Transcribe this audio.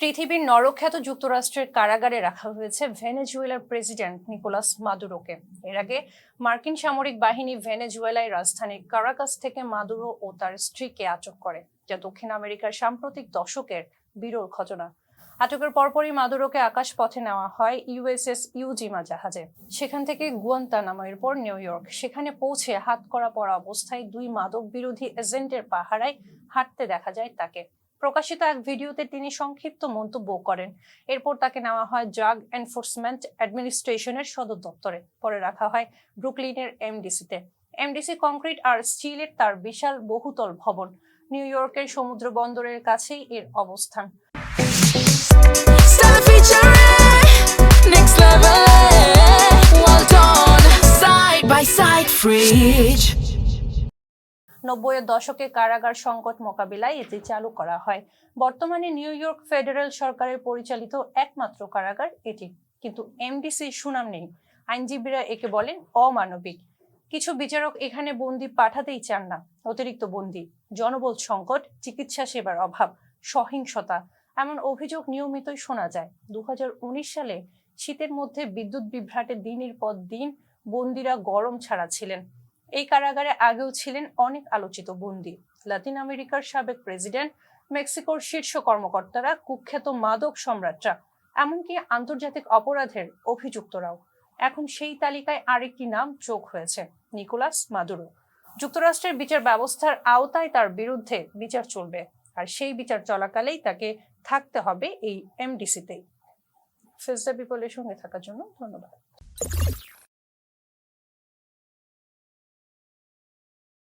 পৃথিবীর নরখ্যাত যুক্তরাষ্ট্রের কারাগারে রাখা হয়েছে ভেনেজুয়েলার প্রেসিডেন্ট নিকোলাস মাদুরোকে। এর আগে মার্কিন সামরিক বাহিনী ভেনেজুয়েলার রাজধানী কারাকাস থেকে মাদুরো ও তার স্ত্রীকে আটক করে, যা দক্ষিণ আমেরিকার সাম্প্রতিক দশকের বিরল ঘটনা। আটকের পরপরই মাদুরোকে আকাশপথে নেওয়া হয় ইউএসএস ইউজিমা জাহাজে। সেখান থেকে গুয়ান্তানামো এরপর নিউ ইয়র্ক। সেখানে পৌঁছে হাতকড়া পরা অবস্থায় দুই মাদক বিরোধী এজেন্টের পাহারায় হাঁটতে দেখা যায় তাকে। প্রকাশিত এক ভিডিওতে তিনি সংক্ষিপ্ত মন্তব্য করেন। এরপর তাকে নেওয়া হয় ড্রাগ এনফোর্সমেন্ট অ্যাডমিনিস্ট্রেশনের সদর দপ্তরে, পরে রাখা হয় ব্রুকলিনের এমডিসিতে। এমডিসি কংক্রিট আর স্টিলের তার বিশাল বহুতল ভবন। নিউ ইয়র্কের সমুদ্র বন্দরের কাছেই এর অবস্থান। 90-এর দশকে কারাগার সংকট মোকাবিলায় এটি চালু করা হয়। বর্তমানে নিউ ইয়র্ক ফেডারেল সরকারের পরিচালিত একমাত্র কারাগার এটি, কিন্তু এমডিসির সুনাম নেই। আইনজীবীরা একে বলেন অমানবিক। কিছু বিচারক এখানে বন্দী পাঠাতেই চান না। অতিরিক্ত বন্দী, জনবল সংকট, চিকিৎসা সেবার অভাব, সহিংসতা, এমন অভিযোগ নিয়মিতই শোনা যায়। 2019 সালে শীতের মধ্যে বিদ্যুৎ বিভ্রাটে দিনের পর দিন বন্দীরা গরম ছাড়া ছিলেন। এই কারাগারে আগেও ছিলেন অনেক আলোচিত বন্দী, লাতিন আমেরিকার সাবেক প্রেসিডেন্ট, মেক্সিকোর শীর্ষ কর্মকর্তারা, কুখ্যাত মাদক সম্রাটরা, এমনকি আন্তর্জাতিক অপরাধের অভিযুক্তরাও। এখন সেই তালিকায় আরেকটি নাম যোগ হয়েছে, নিকোলাস মাদুরো। যুক্তরাষ্ট্রের বিচার ব্যবস্থার আওতায় তার বিরুদ্ধে বিচার চলবে, আর সেই বিচার চলাকালেই তাকে থাকতে হবে এই এমডিসিতেই। ফেজ দ্য পিপলের সঙ্গে থাকার জন্য ধন্যবাদ।